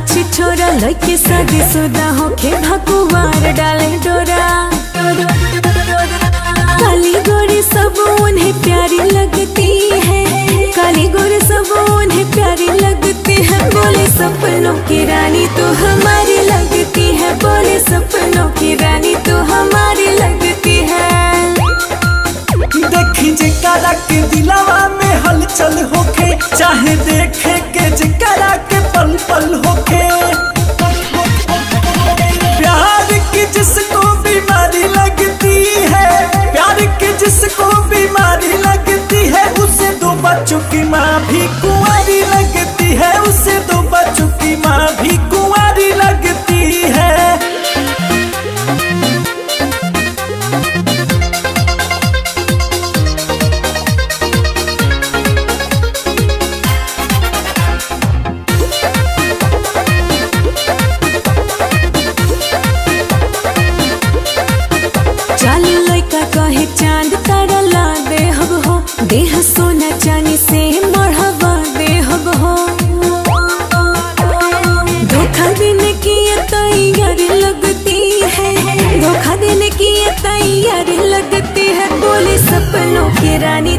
छिछोरा लइके शादीशुदा होके भगवान डाले डोरा। काली गोरी सब उन्हें प्यारी लगती है, काली गोरी सब उन्हें प्यारी लगती है। बोले सपनों की रानी तो हमारी लगती है, बोले सपनों की रानी तो हमारी लगती है। देखी जकरा के दिलवा में हलचल होके, चाहे देखे के जकरा के पल पल होके। प्यार की जिसको बीमारी लगती है, प्यार की जिसको बीमारी लगती है, उसे दो बच्चों की माँ भी कुंवारी लगती है, उसे दो बच्चों की माँ भी कुंवारी लगती है। चाली लइका कहे चांद तारा ला दे हब हो, देह सोना चांदी से मढ़वा दे हब हो। धोखा देने की ये तैयारी लगती है, धोखा देने की ये तैयारी लगती है। बोले सपनों की रानी